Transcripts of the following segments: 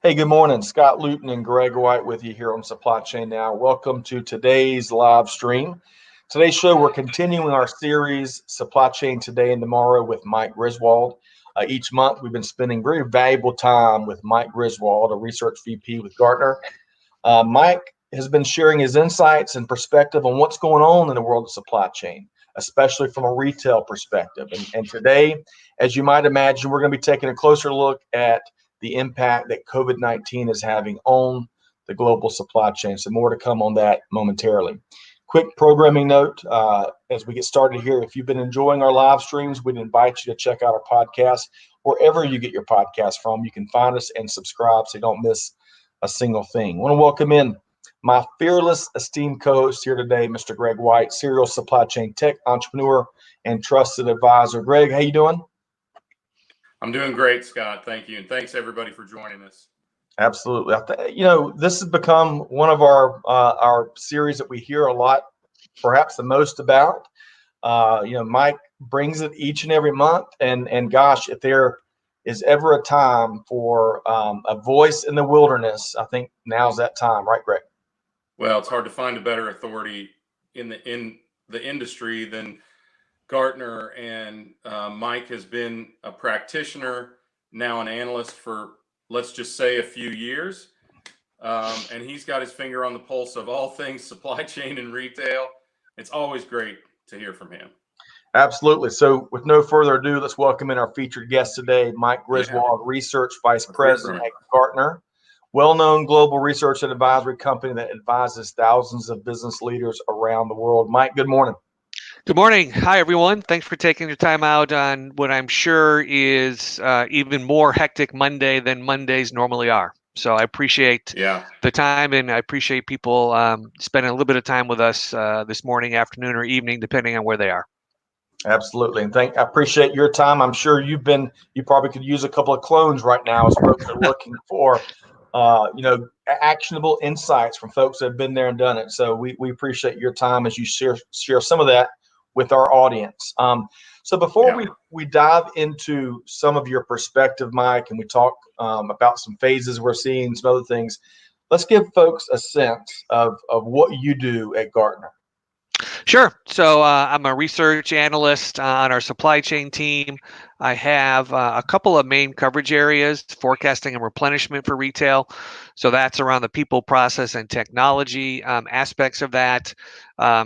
Hey, good morning. Scott Luton and Greg White with you here on Supply Chain Now. Welcome to today's live stream. Today's show, we're continuing our series, Supply Chain Today and Tomorrow with Mike Griswold. Each month, we've been spending very valuable time with Mike Griswold, a research VP with Gartner. Mike has been sharing his insights and perspective on what's going on in the world of supply chain, especially from a retail perspective. And today, as you might imagine, we're going to be taking a closer look at the impact that COVID-19 is having on the global supply chain. So more to come on that momentarily. Quick programming note as we get started here. If you've been enjoying our live streams, we'd invite you to check out our podcast wherever you get your podcast from. You can find us and subscribe so you don't miss a single thing. I want to welcome in my fearless, esteemed co-host here today, Mr. Greg White, serial supply chain tech entrepreneur and trusted advisor. Greg, how you doing? I'm doing great, Scott. Thank you. And thanks everybody for joining us. Absolutely. This has become one of our series that we hear a lot, perhaps the most about. Mike brings it each and every month. And gosh, if there is ever a time for a voice in the wilderness, I think now's that time, right, Greg? Well, it's hard to find a better authority in the industry than Gartner, and Mike has been a practitioner, now an analyst for, let's just say, a few years. And he's got his finger on the pulse of all things supply chain and retail. It's always great to hear from him. Absolutely. So with no further ado, let's welcome in our featured guest today, Mike Griswold, Research Vice President at Gartner, well-known global research and advisory company that advises thousands of business leaders around the world. Mike, good morning. Good morning. Hi, everyone. Thanks for taking your time out on what I'm sure is even more hectic Monday than Mondays normally are. So I appreciate the time, and I appreciate people spending a little bit of time with us this morning, afternoon, or evening, depending on where they are. Absolutely. And I appreciate your time. I'm sure you probably could use a couple of clones right now as folks are looking for actionable insights from folks that have been there and done it. So we appreciate your time as you share some of that with our audience. So before we dive into some of your perspective, Mike, and we talk about some phases we're seeing, some other things, let's give folks a sense of what you do at Gartner. Sure. So I'm a research analyst on our supply chain team. I have a couple of main coverage areas: forecasting and replenishment for retail. So that's around the people, process, and technology aspects of that.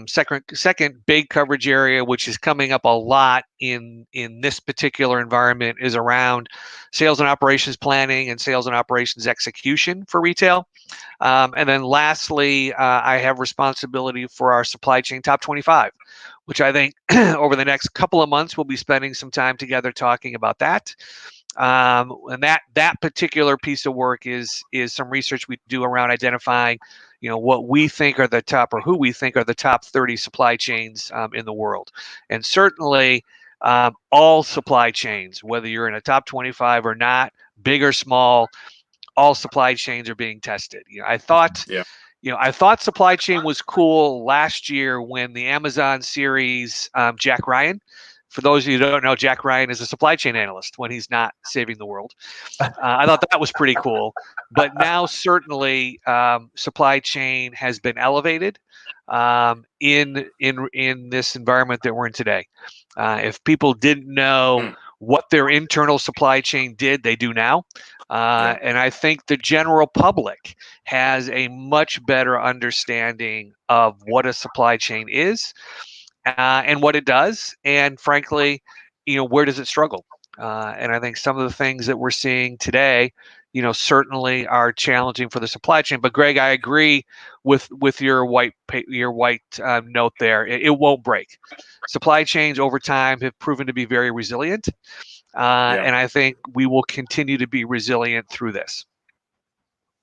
Second big coverage area, which is coming up a lot in this particular environment, is around sales and operations planning and sales and operations execution for retail. And then lastly, I have responsibility for our supply chain top 25, which I think over the next couple of months we'll be spending some time together talking about that. And that particular piece of work is some research we do around identifying, what we think are the top, or who we think are the top 30 supply chains in the world. And certainly all supply chains, whether you're in a top 25 or not, big or small, all supply chains are being tested. I thought supply chain was cool last year when the Amazon series, Jack Ryan. For those of you who don't know, Jack Ryan is a supply chain analyst when he's not saving the world. I thought that was pretty cool. But now certainly supply chain has been elevated in this environment that we're in today. If people didn't know what their internal supply chain did, they do now. And I think the general public has a much better understanding of what a supply chain is and what it does. And frankly, where does it struggle? And I think some of the things that we're seeing today, certainly are challenging for the supply chain. But Greg, I agree with your white note there. It won't break. Supply chains over time have proven to be very resilient. And I think we will continue to be resilient through this.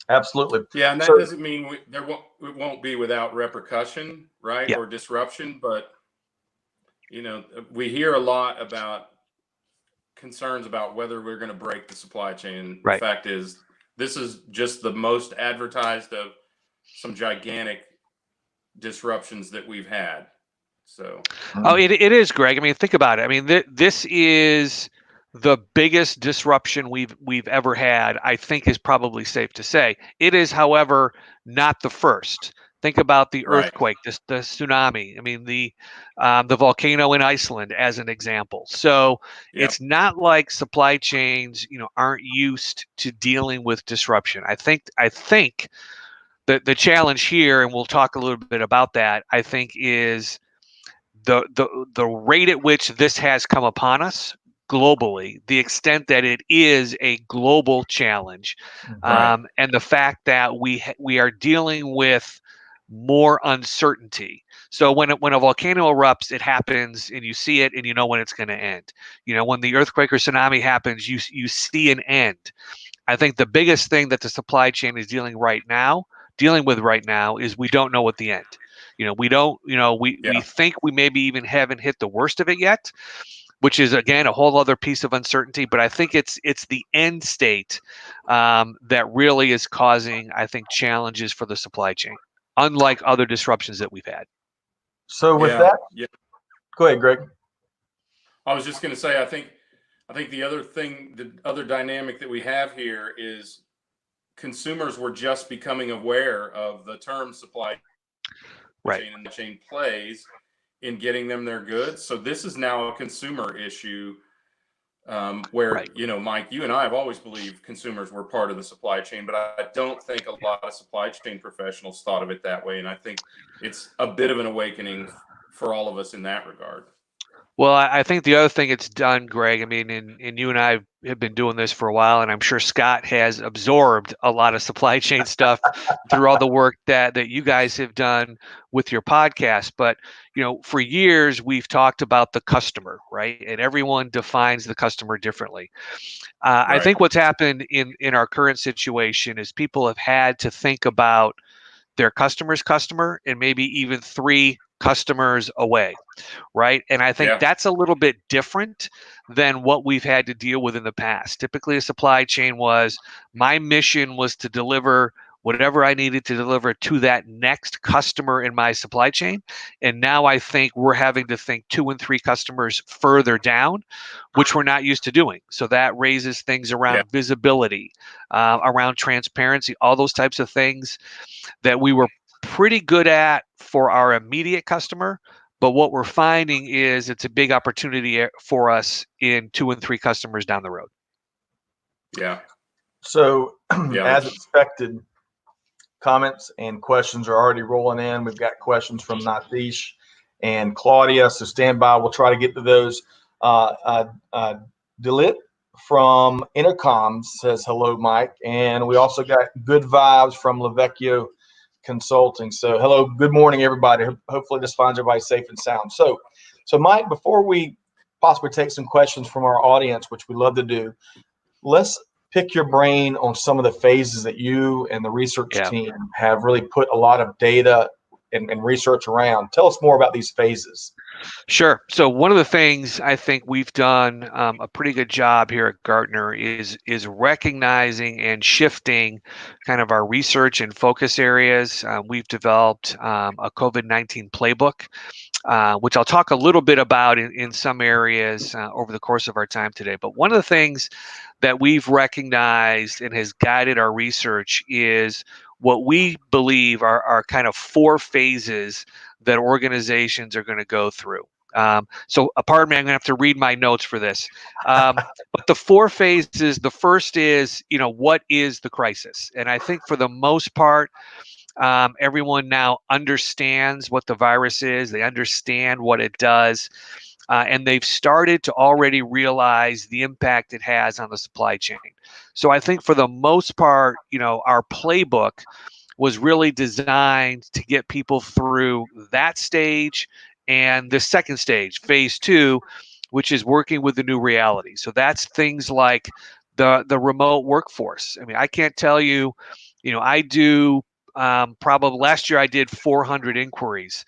Absolutely. Yeah, and that doesn't mean it won't be without repercussion, right? Yeah. Or disruption. But, we hear a lot about concerns about whether we're going to break the supply chain. Right. The fact is, this is just the most advertised of some gigantic disruptions that we've had. So, it is, Greg. I mean, think about it. I mean, this is the biggest disruption we've ever had, I think is probably safe to say. It is, however, not the first. Think about the Right. earthquake, the tsunami. I mean, the volcano in Iceland as an example. So Yep. it's not like supply chains, aren't used to dealing with disruption. I think the challenge here, and we'll talk a little bit about that, I think, is the rate at which this has come upon us globally, the extent that it is a global challenge, Right. and the fact that we are dealing with more uncertainty. So when a volcano erupts, it happens, and you see it, and you know when it's going to end. When the earthquake or tsunami happens, you see an end. I think the biggest thing that the supply chain is dealing with right now is we don't know what the end. We don't, we think we maybe even haven't hit the worst of it yet, which is again a whole other piece of uncertainty. But I think it's the end state that really is causing, I think, challenges for the supply chain, unlike other disruptions that we've had. So with that, go ahead, Greg. I was just going to say, I think the other dynamic that we have here is consumers were just becoming aware of the term supply chain and the chain plays in getting them their goods. So this is now a consumer issue where, Mike, you and I have always believed consumers were part of the supply chain, but I don't think a lot of supply chain professionals thought of it that way. And I think it's a bit of an awakening for all of us in that regard. Well, I think the other thing it's done, Greg, I mean, and you and I have been doing this for a while, and I'm sure Scott has absorbed a lot of supply chain stuff through all the work that you guys have done with your podcast. But, for years, we've talked about the customer, right? And everyone defines the customer differently. I think what's happened in our current situation is people have had to think about their customer's customer and maybe even 3 customers away, right? And I think that's a little bit different than what we've had to deal with in the past. Typically, a supply chain my mission was to deliver whatever I needed to deliver to that next customer in my supply chain. And now I think we're having to think 2 and 3 customers further down, which we're not used to doing. So that raises things around visibility, around transparency, all those types of things that we were pretty good at for our immediate customer. But what we're finding is it's a big opportunity for us in 2 and 3 customers down the road. Yeah. So as expected, comments and questions are already rolling in. We've got questions from Natish and Claudia, so stand by. We'll try to get to those. Dalit from Intercom says, hello, Mike. And we also got good vibes from Lavecchio Consulting. So hello, good morning, everybody. Hopefully this finds everybody safe and sound. So Mike, before we possibly take some questions from our audience, which we love to do, let's pick your brain on some of the phases that you and the research team have really put a lot of data and research around. Tell us more about these phases. Sure. So one of the things I think we've done a pretty good job here at Gartner is recognizing and shifting kind of our research and focus areas. We've developed a COVID-19 playbook, which I'll talk a little bit about in some areas over the course of our time today. But one of the things that we've recognized and has guided our research is what we believe are kind of 4 phases that organizations are going to go through. So pardon me, I'm going to have to read my notes for this. But the 4 phases, the first is, what is the crisis? And I think for the most part, everyone now understands what the virus is. They understand what it does. And they've started to already realize the impact it has on the supply chain. So I think for the most part, our playbook was really designed to get people through that stage and the second stage, phase 2, which is working with the new reality. So that's things like the remote workforce. I mean, I can't tell you, I do probably last year I did 400 inquiries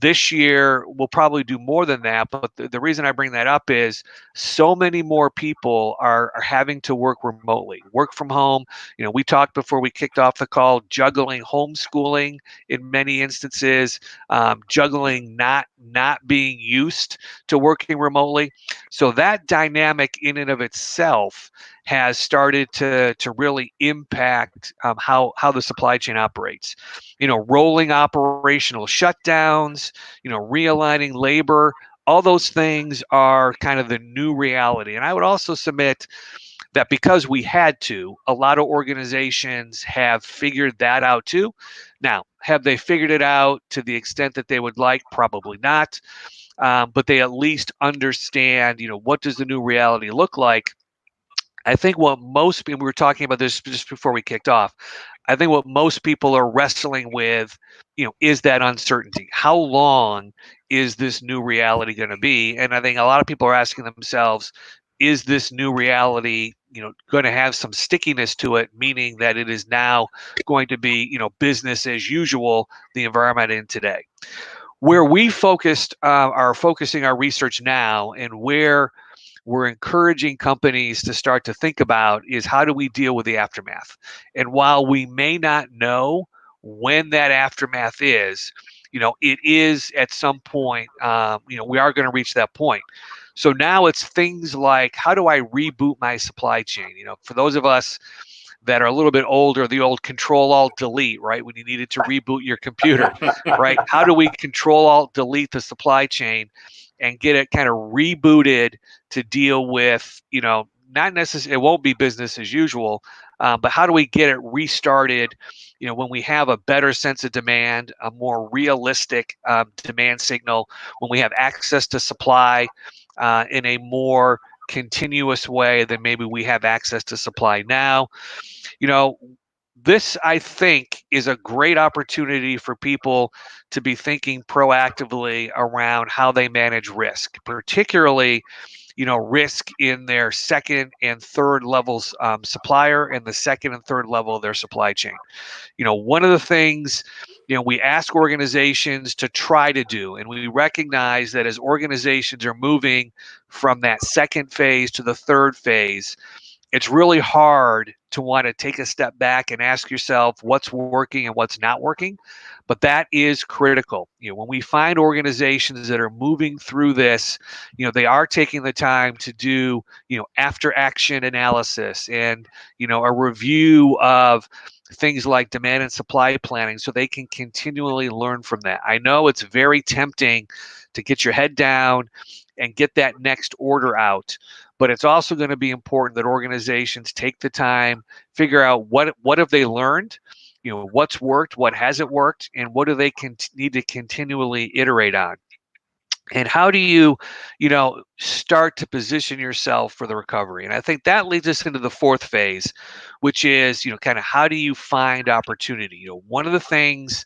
This year, we'll probably do more than that. But the reason I bring that up is so many more people are having to work remotely, work from home. We talked before we kicked off the call, juggling homeschooling in many instances, juggling not being used to working remotely. So that dynamic in and of itself has started to really impact how the supply chain operates. Rolling operational shutdowns, realigning labor, all those things are kind of the new reality. And I would also submit that because we had to, a lot of organizations have figured that out too. Now, have they figured it out to the extent that they would like? Probably not. But they at least understand, what does the new reality look like? I think what most people, we were talking about this just before we kicked off. I think what most people are wrestling with, is that uncertainty. How long is this new reality going to be? And I think a lot of people are asking themselves, is this new reality, going to have some stickiness to it, meaning that it is now going to be, business as usual, the environment in today. Where we are focusing our research now, and where we're encouraging companies to start to think about is how do we deal with the aftermath? And while we may not know when that aftermath is, it is at some point, we are going to reach that point. So now it's things like, how do I reboot my supply chain? For those of us that are a little bit older, the old Control-Alt-Delete, right? When you needed to reboot your computer, right? How do we Control-Alt-Delete the supply chain and get it kind of rebooted to deal with, not necessarily, it won't be business as usual, but how do we get it restarted, when we have a better sense of demand, a more realistic demand signal, when we have access to supply in a more continuous way than maybe we have access to supply now. This, I think, is a great opportunity for people to be thinking proactively around how they manage risk, particularly, risk in their second and third levels supplier and the second and third level of their supply chain. One of the things, we ask organizations to try to do, and we recognize that as organizations are moving from that second phase to the third phase, it's really hard to want to take a step back and ask yourself what's working and what's not working. But that is critical. When we find organizations that are moving through this, they are taking the time to do, after action analysis and, a review of things like demand and supply planning so they can continually learn from that. I know it's very tempting to get your head down and get that next order out. But it's also going to be important that organizations take the time, figure out what have they learned, what's worked, what hasn't worked, and what do they need to continually iterate on. And how do you, start to position yourself for the recovery? And I think that leads us into the fourth phase, which is, kind of how do you find opportunity? One of the things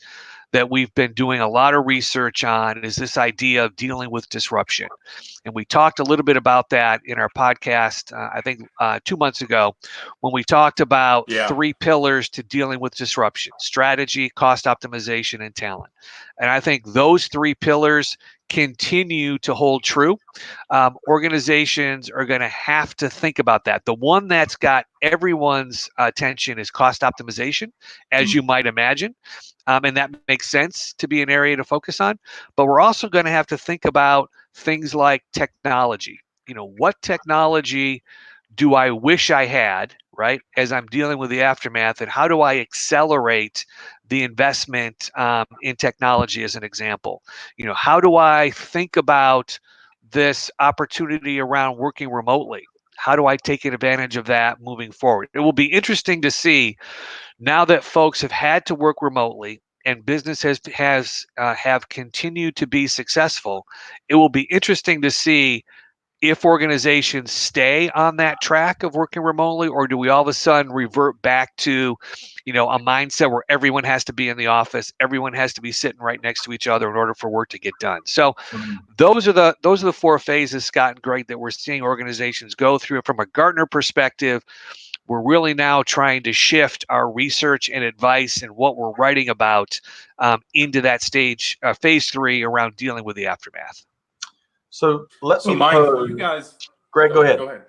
that we've been doing a lot of research on is this idea of dealing with disruption. And we talked a little bit about that in our podcast, I think 2 months ago, when we talked about 3 pillars to dealing with disruption: strategy, cost optimization, and talent. And I think those 3 pillars continue to hold true. Organizations are going to have to think about that. The one that's got everyone's attention is cost optimization, as you might imagine. And that makes sense to be an area to focus on. But we're also going to have to think about things like technology. What technology do I wish I had, right, as I'm dealing with the aftermath, and how do I accelerate the investment in technology, as an example? How do I think about this opportunity around working remotely? How do I take advantage of that moving forward? It will be interesting to see, now that folks have had to work remotely and business have continued to be successful. It will be interesting to see if organizations stay on that track of working remotely, or do we all of a sudden revert back to, a mindset where everyone has to be in the office, everyone has to be sitting right next to each other in order for work to get done. So those are the 4 phases, Scott and Greg, that we're seeing organizations go through. From a Gartner perspective, we're really now trying to shift our research and advice and what we're writing about into that stage, phase 3, around dealing with the aftermath. So let me Mike, pose. you guys, Greg, go ahead. Go ahead.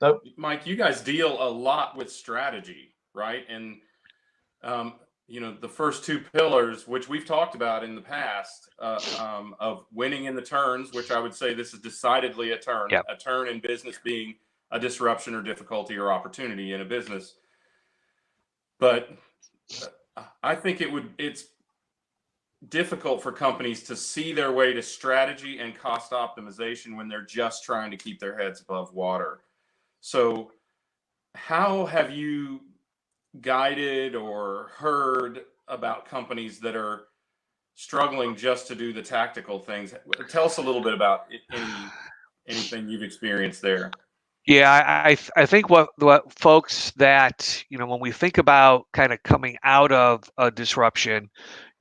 Nope. Mike, you guys deal a lot with strategy, right? And the first 2 pillars, which we've talked about in the past, of winning in the turns, which I would say this is decidedly a turn. Yep. A turn in business being a disruption or difficulty or opportunity in a business. But I think it's difficult for companies to see their way to strategy and cost optimization when they're just trying to keep their heads above water. So how have you guided or heard about companies that are struggling just to do the tactical things? Tell us a little bit about anything you've experienced there. Yeah, I think what folks that, when we think about kind of coming out of a disruption,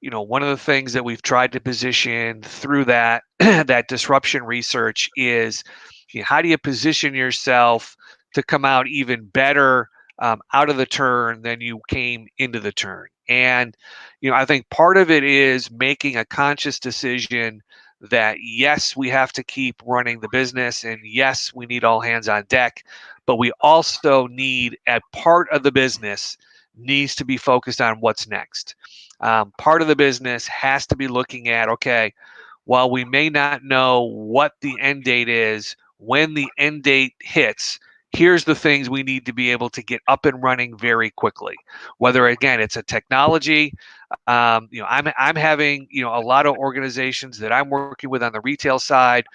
one of the things that we've tried to position through that that disruption research is, how do you position yourself to come out even better out of the turn than you came into the turn? And I think part of it is making a conscious decision that yes, we have to keep running the business, and yes, we need all hands on deck, but we also need, a part of the business needs to be focused on what's next. Part of the business has to be looking at, okay, while we may not know what the end date is, when the end date hits, here's the things we need to be able to get up and running very quickly. Whether, again, it's a technology, I'm having, a lot of organizations that I'm working with on the retail side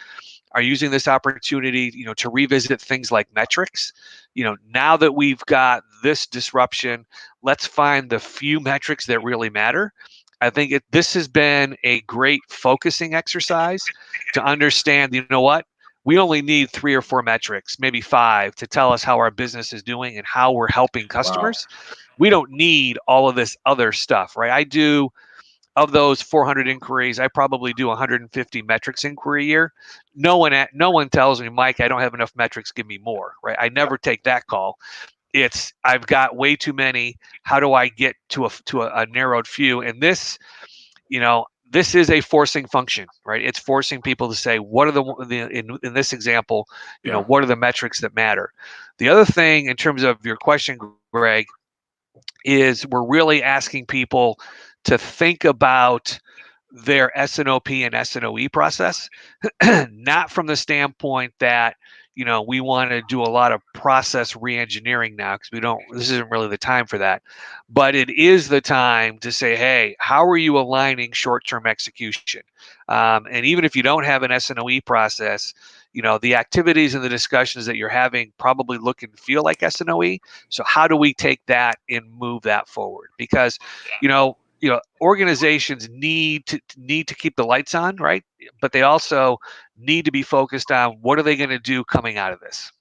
are using this opportunity, to revisit things like metrics. Now that we've got this disruption, let's find the few metrics that really matter. I think this has been a great focusing exercise to understand, what? We only need 3 or 4 metrics, maybe 5, to tell us how our business is doing and how we're helping customers. Wow. We don't need all of this other stuff, right? Of those 400 inquiries, I probably do 150 metrics inquiry a year. No one tells me, Mike, I don't have enough metrics, give me more, right? I never take that call. It's, I've got way too many. How do I get to a narrowed few? And this, this is a forcing function, right? It's forcing people to say, what are in this example, what are the metrics that matter? The other thing, in terms of your question, Greg, is we're really asking people to think about their S&OP and S&OE process, not from the standpoint that, we want to do a lot of process reengineering now, because this isn't really the time for that. But it is the time to say, hey, how are you aligning short-term execution? And even if you don't have an S&OE process, the activities and the discussions that you're having probably look and feel like S&OE. So how do we take that and move that forward? Because, organizations need to keep the lights on, right? But they also need to be focused on, what are they going to do coming out of this?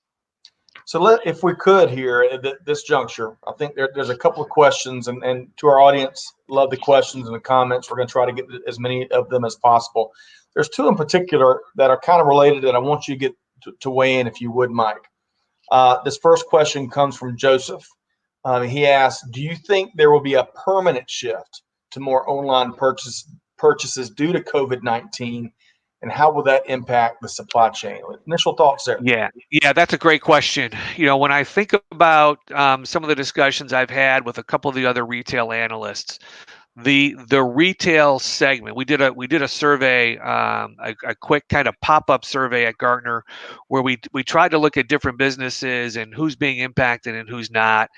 So if we could here at this juncture, I think there's a couple of questions, and to our audience, love the questions and the comments. We're going to try to get as many of them as possible. There's 2 in particular that are kind of related that I want you to get to weigh in, if you would, Mike. This first question comes from Joseph. He asks, do you think there will be a permanent shift to more online purchases due to COVID-19? And how will that impact the supply chain? Initial thoughts there. Yeah, that's a great question. When I think about some of the discussions I've had with a couple of the other retail analysts, the retail segment, we did a survey, a quick kind of pop-up survey at Gartner, where we tried to look at different businesses and who's being impacted and who's not.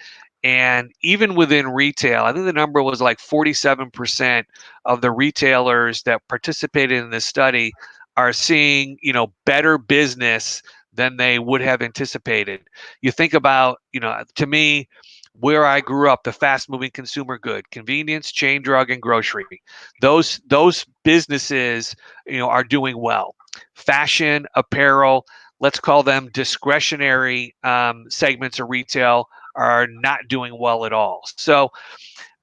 And even within retail, I think the number was like 47% of the retailers that participated in this study are seeing, better business than they would have anticipated. You think about, to me, where I grew up, the fast-moving consumer good, convenience, chain drug, and grocery. Those businesses, are doing well. Fashion, apparel, let's call them discretionary segments of retail, are not doing well at all. So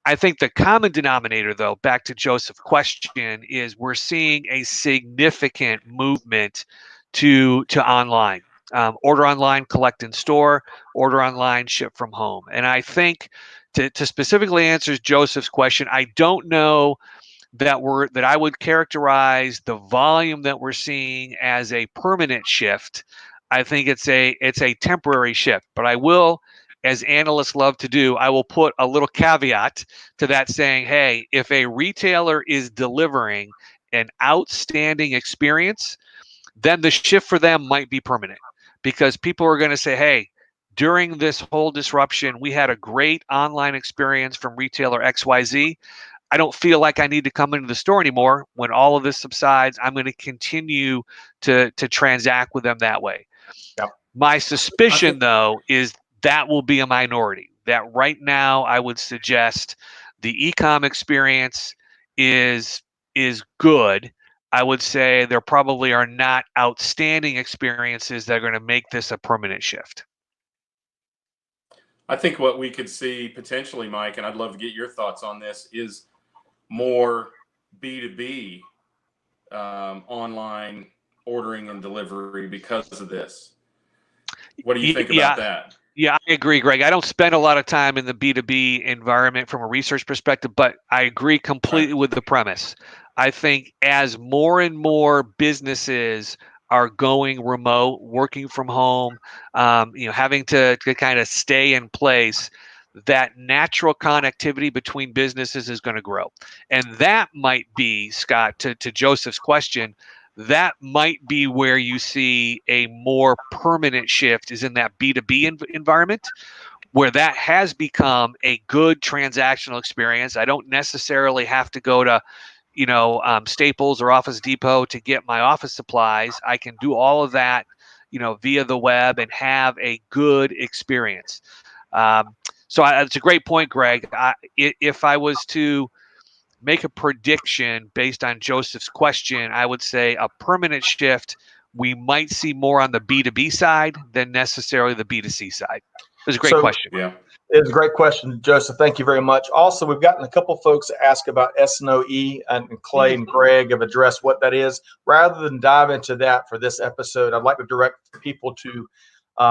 I think the common denominator, though, back to Joseph's question, is we're seeing a significant movement to online. order online, collect in store, order online, ship from home. And I think to specifically answer Joseph's question, I don't know that I would characterize the volume that we're seeing as a permanent shift. I think it's a temporary shift, but I will, as analysts love to do, I will put a little caveat to that saying, hey, if a retailer is delivering an outstanding experience, then the shift for them might be permanent, because people are going to say, hey, during this whole disruption, we had a great online experience from retailer XYZ. I don't feel like I need to come into the store anymore. When all of this subsides, I'm going to continue to transact with them that way. Yep. My suspicion, though, is that will be a minority. That right now, I would suggest the e-com experience is good. I would say there probably are not outstanding experiences that are going to make this a permanent shift. I think what we could see potentially, Mike, and I'd love to get your thoughts on this, is more B2B online ordering and delivery because of this. What do you think about that? Yeah, I agree, Greg. I don't spend a lot of time in the B2B environment from a research perspective, but I agree completely with the premise. I think as more and more businesses are going remote, working from home, having to kind of stay in place, that natural connectivity between businesses is going to grow. And that might be, Scott, to Joseph's question, that might be where you see a more permanent shift, is in that B2B environment, where that has become a good transactional experience. I don't necessarily have to go to Staples or Office Depot to get my office supplies. I can do all of that, via the web and have a good experience. So it's a great point, Greg. If I was to make a prediction based on Joseph's question, I would say a permanent shift we might see more on the B2B side than necessarily the B2C side. It was a great question. Yeah. It was a great question, Joseph. Thank you very much. Also, we've gotten a couple folks to ask about S&OE, and Clay and Greg have addressed what that is. Rather than dive into that for this episode, I'd like to direct people to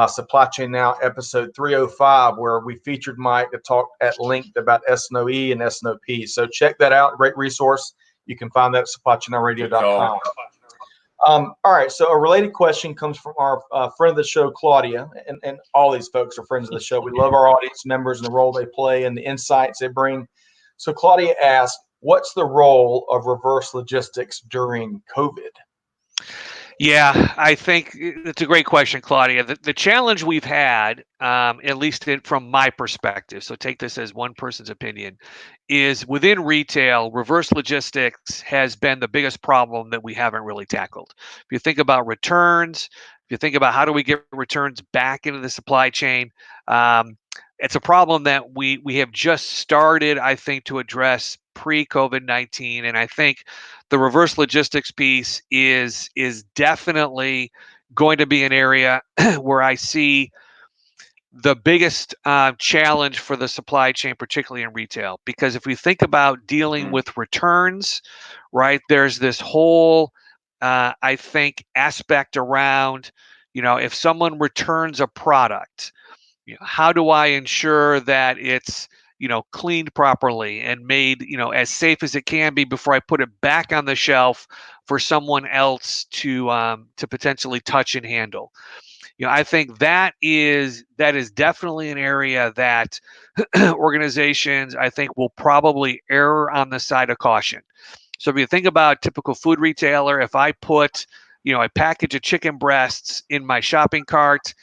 Supply Chain Now episode 305, where we featured Mike to talk at length about S&OE and S&OP. So check that out. Great resource. You can find that at supplychainnowradio.com. All right. So a related question comes from our friend of the show, Claudia, and all these folks are friends of the show. We love our audience members and the role they play and the insights they bring. So Claudia asked, what's the role of reverse logistics during COVID? Yeah, I think it's a great question, Claudia. The challenge we've had, at least from my perspective, so take this as one person's opinion, is within retail, reverse logistics has been the biggest problem that we haven't really tackled. If you think about returns, if you think about how do we get returns back into the supply chain, it's a problem that we have just started, I think, to address pre-COVID-19, and I think the reverse logistics piece is definitely going to be an area where I see the biggest challenge for the supply chain, particularly in retail. Because if we think about dealing with returns, right, there's this whole, I think, aspect around, if someone returns a product, how do I ensure that it's cleaned properly and made, as safe as it can be before I put it back on the shelf for someone else to potentially touch and handle. I think that is definitely an area that organizations, I think, will probably err on the side of caution. So if you think about typical food retailer, if I put, a package of chicken breasts in my shopping cart,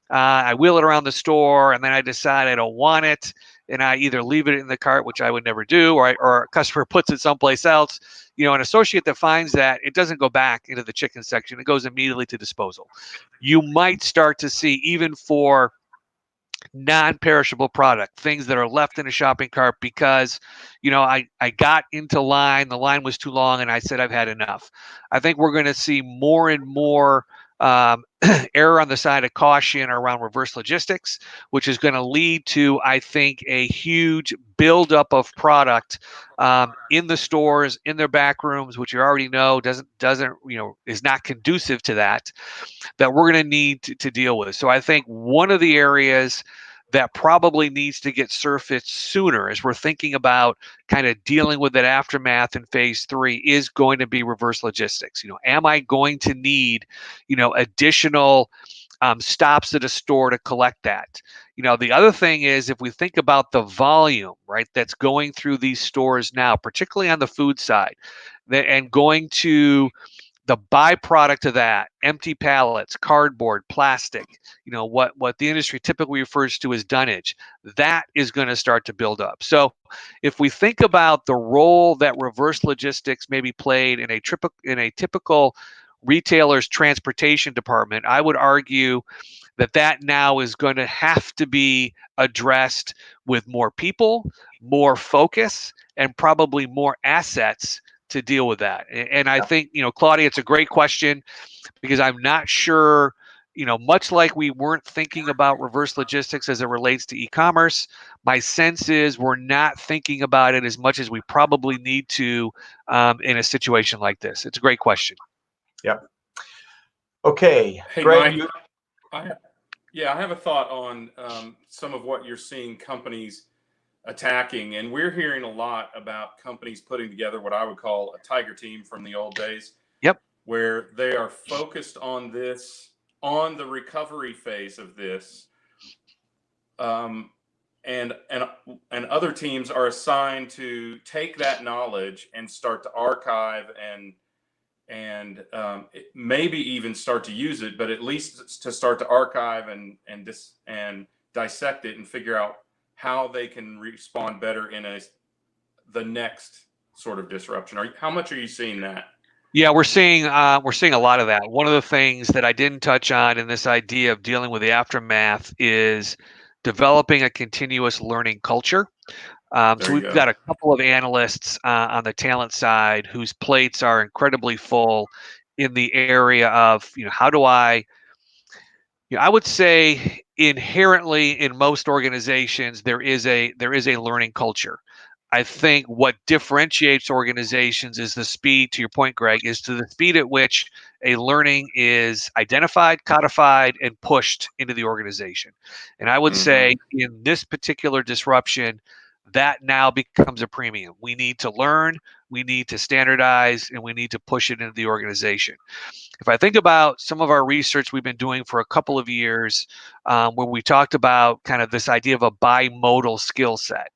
I wheel it around the store, and then I decide I don't want it, and I either leave it in the cart, which I would never do, or a customer puts it someplace else, an associate that finds that, it doesn't go back into the chicken section. It goes immediately to disposal. You might start to see, even for non-perishable product, things that are left in a shopping cart because, I got into line, the line was too long, and I said I've had enough. I think we're going to see more and more error on the side of caution around reverse logistics, which is going to lead to, I think, a huge buildup of product in the stores, in their back rooms, which you already know is not conducive to that we're going to need to deal with. So I think one of the areas that probably needs to get surfaced sooner as we're thinking about kind of dealing with that aftermath in phase 3 is going to be reverse logistics. Am I going to need, additional stops at a store to collect that? The other thing is, if we think about the volume, right, that's going through these stores now, particularly on the food side, and going to the byproduct of that, empty pallets, cardboard, plastic, what the industry typically refers to as dunnage, that is going to start to build up. So if we think about the role that reverse logistics maybe played in a typical retailer's transportation department, I would argue that now is going to have to be addressed with more people, more focus, and probably more assets to deal with that. And I think, Claudia, it's a great question, because I'm not sure, much like we weren't thinking about reverse logistics as it relates to e-commerce, my sense is we're not thinking about it as much as we probably need to in a situation like this. It's a great question. Yep. Okay. Hey, Greg, Mike, I have a thought on some of what you're seeing companies attacking, and we're hearing a lot about companies putting together what I would call a tiger team from the old days. Yep. Where they are focused on the recovery phase of this, and other teams are assigned to take that knowledge and start to archive and maybe even start to use it, but at least to start to archive and dissect it and figure out how they can respond better in the next sort of disruption. How much are you seeing that? Yeah, we're seeing a lot of that. One of the things that I didn't touch on in this idea of dealing with the aftermath is developing a continuous learning culture. So we've got a couple of analysts on the talent side whose plates are incredibly full in the area of, how do I would say inherently in most organizations there is a learning culture. I think what differentiates organizations is the speed, to your point, Greg, is to the speed at which a learning is identified, codified, and pushed into the organization. And I would say in this particular disruption, that now becomes a premium. We need to learn, we need to standardize, and we need to push it into the organization. If I think about some of our research we've been doing for a couple of years, where we talked about kind of this idea of a bimodal skill set.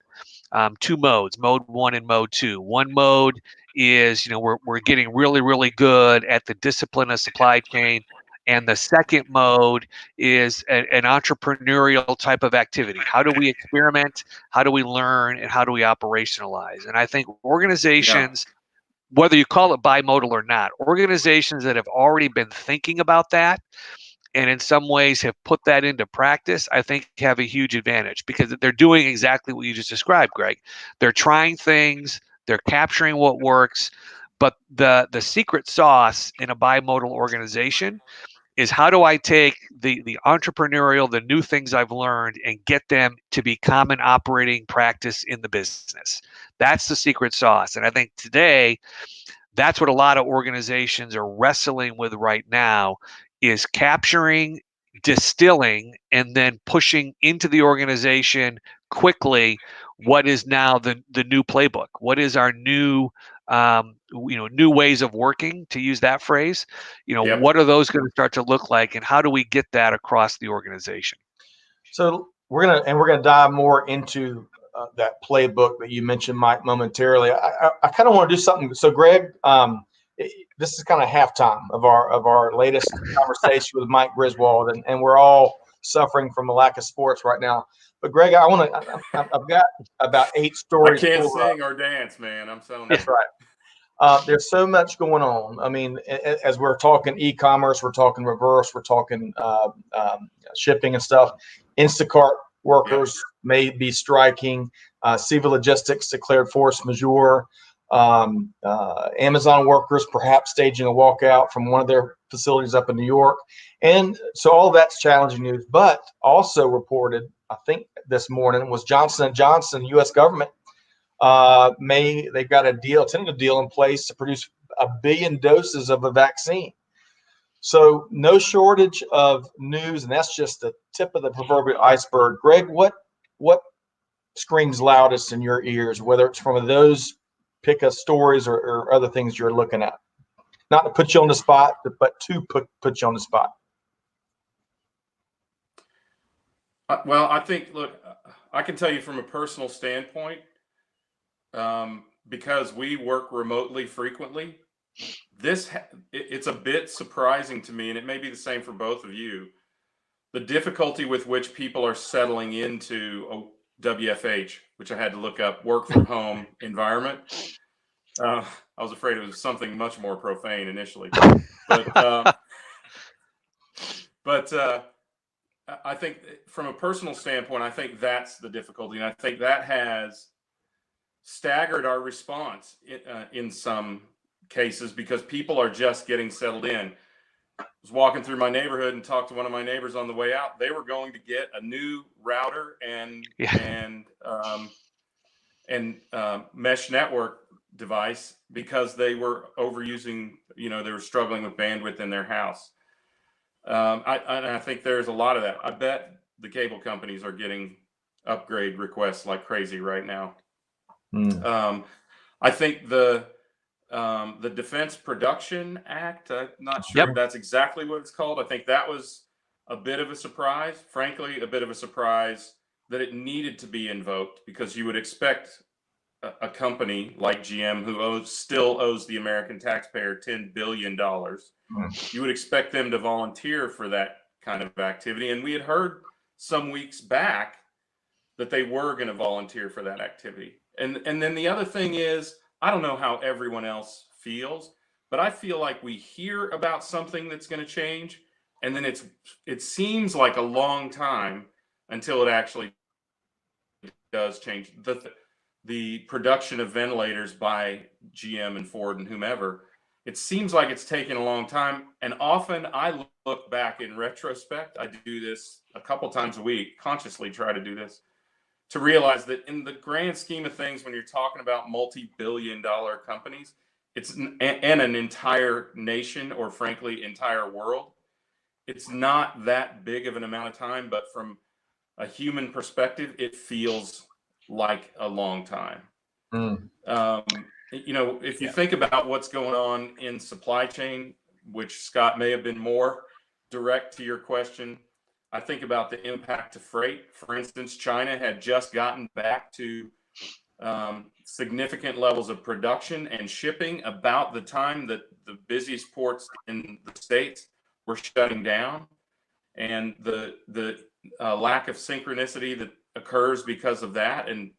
2 modes, mode 1 and mode 2. One mode is, we're getting really, really good at the discipline of supply chain. And the second mode is an entrepreneurial type of activity. How do we experiment? How do we learn? And how do we operationalize? And I think organizations, whether you call it bimodal or not, organizations that have already been thinking about that and in some ways have put that into practice, I think have a huge advantage, because they're doing exactly what you just described, Greg. They're trying things, they're capturing what works, but the secret sauce in a bimodal organization is, how do I take the entrepreneurial, the new things I've learned, and get them to be common operating practice in the business? That's the secret sauce. And I think today, that's what a lot of organizations are wrestling with right now, is capturing, distilling, and then pushing into the organization quickly what is now the new playbook. What is our new new ways of working, to use that phrase? What are those going to start to look like, and how do we get that across the organization? So we're gonna dive more into that playbook that you mentioned, Mike, momentarily. I kind of want to do something. So, Greg, this is kind of halftime of our latest conversation with Mike Griswold, and we're all suffering from a lack of sports right now. But Greg, I've got about 8 stories. I can't sing or dance, man. I'm telling you. That's right. There's so much going on. I mean, as we're talking e-commerce, we're talking reverse, we're talking shipping and stuff. Instacart workers may be striking. CV Logistics declared force majeure. Amazon workers perhaps staging a walkout from one of their facilities up in New York. And so all that's challenging news, but also reported, I think this morning, was Johnson & Johnson, U.S. government, they've got a tentative deal in place to produce 1 billion doses of a vaccine. So no shortage of news, and that's just the tip of the proverbial iceberg. Greg, what screams loudest in your ears, whether it's from those pick up stories or other things you're looking at? Not to put you on the spot, but to put you on the spot. Well, I think, look, I can tell you from a personal standpoint, because we work remotely frequently, it's a bit surprising to me, and it may be the same for both of you, the difficulty with which people are settling into a WFH, which I had to look up, work from home environment. I was afraid it was something much more profane initially, but I think from a personal standpoint, I think that's the difficulty, and I think that has staggered our response in some cases, because people are just getting settled in. I was walking through my neighborhood and talked to one of my neighbors on the way out. They were going to get a new router and mesh network device because they were overusing, they were struggling with bandwidth in their house. I think there's a lot of that. I bet the cable companies are getting upgrade requests like crazy right now. I think the Defense Production Act, I'm not sure if that's exactly what it's called. I think that was a bit of a surprise, frankly, a bit of a surprise that it needed to be invoked, because you would expect a company like GM, who still owes the American taxpayer $10 billion, you would expect them to volunteer for that kind of activity. And we had heard some weeks back that they were going to volunteer for that activity. And then the other thing is, I don't know how everyone else feels, but I feel like we hear about something that's going to change, and then it seems like a long time until it actually does change. The production of ventilators by GM and Ford and whomever, it seems like it's taken a long time. And often I look back in retrospect, I do this a couple times a week, consciously try to do this, to realize that in the grand scheme of things, when you're talking about multi-billion-dollar companies, and an entire nation, or frankly, entire world, it's not that big of an amount of time, but from a human perspective, it feels like a long time. If you think about what's going on in supply chain, which Scott may have been more direct to your question, I think about the impact to freight. For instance, China had just gotten back to significant levels of production and shipping about the time that the busiest ports in the States were shutting down, and the lack of synchronicity that occurs because of that, and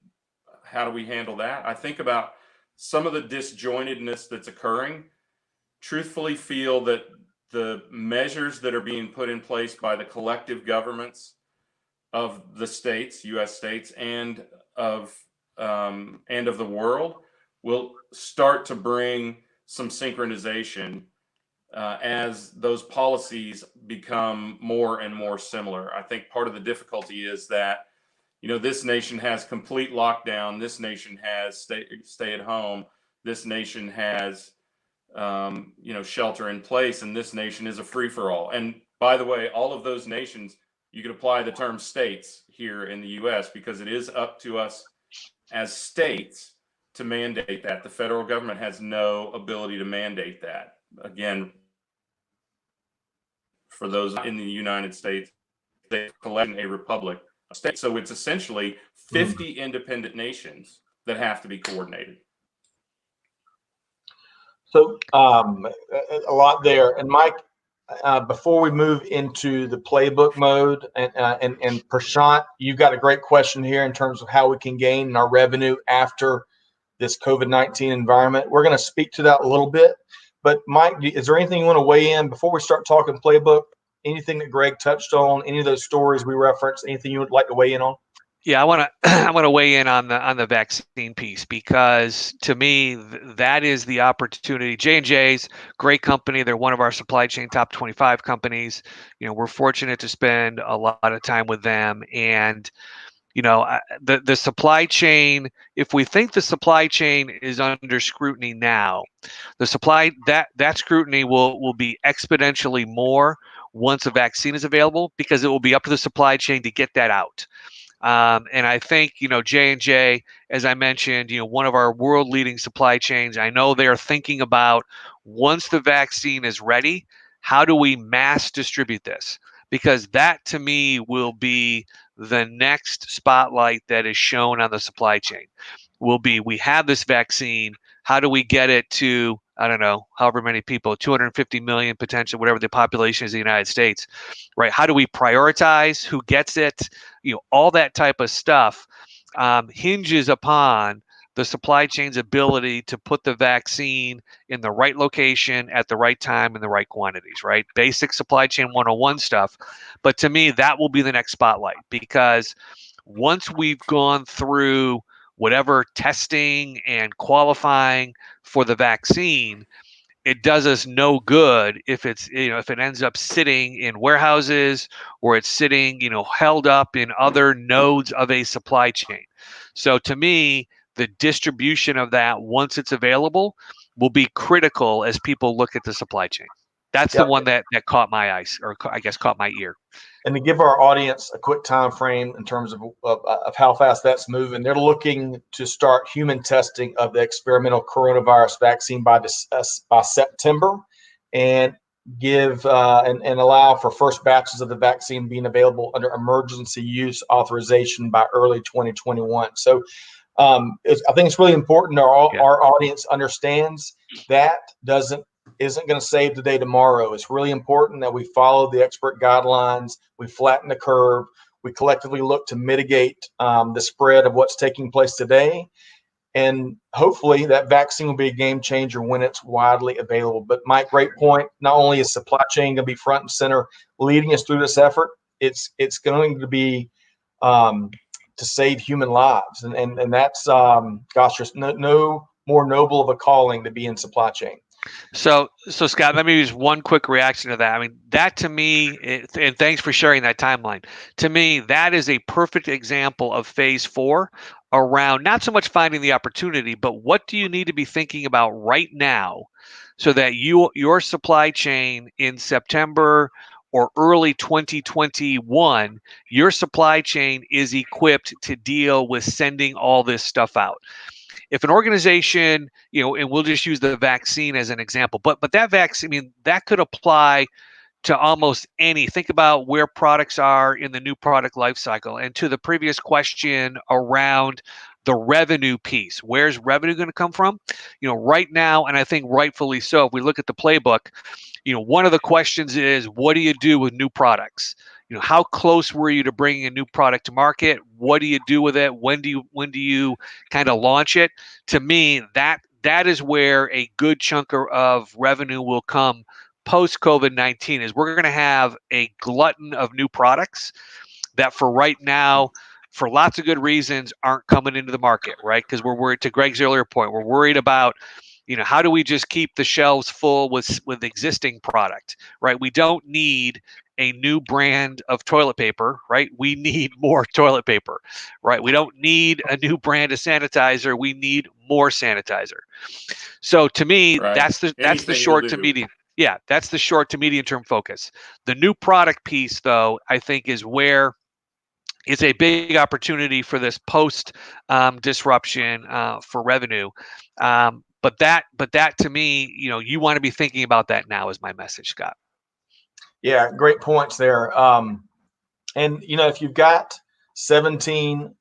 how do we handle that? I think about some of the disjointedness that's occurring. Truthfully, feel that the measures that are being put in place by the collective governments of the states, U.S. states, and of the world will start to bring some synchronization as those policies become more and more similar. I think part of the difficulty is that, this nation has complete lockdown. This nation has stay at home. This nation has, shelter in place, and this nation is a free for all. And by the way, all of those nations, you could apply the term states here in the U.S. because it is up to us as states to mandate that. The federal government has no ability to mandate that. Again, for those in the United States, they collect a republic of states. So it's essentially 50 independent nations that have to be coordinated. So a lot there. And Mike, before we move into the playbook mode, and Prashant, you've got a great question here in terms of how we can gain our revenue after this COVID-19 environment. We're going to speak to that a little bit. But Mike, is there anything you want to weigh in before we start talking playbook? Anything that Greg touched on, any of those stories we referenced, anything you would like to weigh in on? Yeah, I want to I want to weigh in on the vaccine piece, because to me that is the opportunity. J&J's great company. They're one of our supply chain top 25 companies. We're fortunate to spend a lot of time with them, and the supply chain. If we think the supply chain is under scrutiny now, that scrutiny will be exponentially more once a vaccine is available, because it will be up to the supply chain to get that out. And I think, J&J, as I mentioned, one of our world leading supply chains, I know they're thinking about, once the vaccine is ready, how do we mass distribute this? Because that to me will be the next spotlight that is shown on the supply chain. We have this vaccine. How do we get it to, I don't know, however many people, 250 million potential, whatever the population is in the United States, right? How do we prioritize who gets it? All that type of stuff hinges upon the supply chain's ability to put the vaccine in the right location at the right time in the right quantities, right? Basic supply chain 101 stuff. But to me, that will be the next spotlight, because once we've gone through whatever testing and qualifying for the vaccine, it does us no good if if it ends up sitting in warehouses, or it's sitting, held up in other nodes of a supply chain. So to me, the distribution of that, once it's available, will be critical as people look at the supply chain. That's the Yep. one that caught my eyes, or I guess caught my ear. And to give our audience a quick time frame in terms of how fast that's moving, they're looking to start human testing of the experimental coronavirus vaccine by September, and give and allow for first batches of the vaccine being available under emergency use authorization by early 2021. So I think it's really important our audience understands that isn't going to save the day tomorrow. It's really important that we follow the expert guidelines, we flatten the curve, we collectively look to mitigate the spread of what's taking place today. And hopefully that vaccine will be a game changer when it's widely available. But Mike, great point. Not only is supply chain going to be front and center leading us through this effort, it's going to be to save human lives. And that's, gosh, there's no more noble of a calling to be in supply chain. So Scott, let me use one quick reaction to that. I mean, that to me, and thanks for sharing that timeline. To me, that is a perfect example of phase 4, around not so much finding the opportunity, but what do you need to be thinking about right now, so that your supply chain in September or early 2021, your supply chain is equipped to deal with sending all this stuff out. If an organization, and we'll just use the vaccine as an example, but that vaccine, I mean, that could apply to almost any. Think about where products are in the new product life cycle. And to the previous question around the revenue piece, where's revenue going to come from? Right now, and I think rightfully so, if we look at the playbook, one of the questions is, what do you do with new products? How close were you to bringing a new product to market? What do you do with it? When do you kind of launch it? To me, that is where a good chunk of revenue will come post COVID-19. Is we're going to have a glutton of new products that, for right now, for lots of good reasons, aren't coming into the market, right? Because we're worried, to Greg's earlier point, we're worried about, how do we just keep the shelves full with existing product, right? We don't need a new brand of toilet paper, right? We need more toilet paper, right? We don't need a new brand of sanitizer. We need more sanitizer. So to me, Right. that's the short to medium. Yeah, that's the short to medium term focus. The new product piece, though, I think is where it's a big opportunity for this post disruption for revenue. But that to me, you want to be thinking about that now, is my message, Scott. Yeah, great points there. And if you've got 17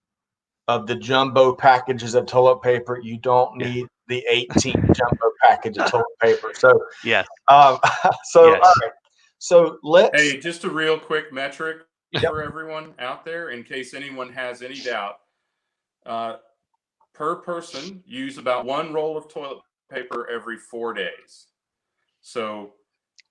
of the jumbo packages of toilet paper, you don't need the 18 jumbo package of toilet paper. So yes. All right. So Hey, just a real quick metric for everyone out there, in case anyone has any doubt. Per person, use about 1 roll of toilet paper every 4 days. So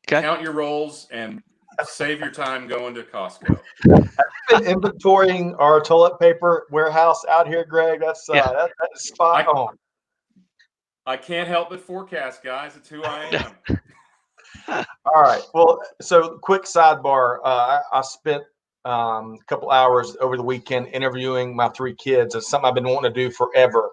count your rolls and Save your time going to Costco. Been inventorying our toilet paper warehouse out here, Greg. That's that's spot on. I can't help but forecast, guys. It's who I am. All right. Well, so quick sidebar. I spent a couple hours over the weekend interviewing my 3 kids. It's something I've been wanting to do forever.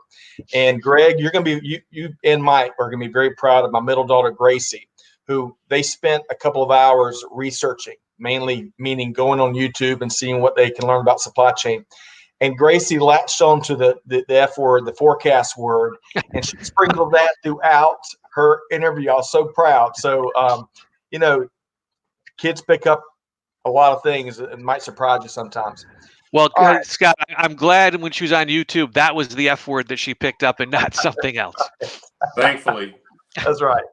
And Greg, you're going to be, you and Mike are going to be very proud of my middle daughter, Gracie, who they spent a couple of hours researching, mainly meaning going on YouTube and seeing what they can learn about supply chain. And Gracie latched on to the F word, the forecast word, and she sprinkled that throughout her interview. I was so proud. So, you know, kids pick up a lot of things and might surprise you sometimes. Well, right. Scott, I'm glad when she was on YouTube, that was the F word that she picked up and not something else. Thankfully. That's right.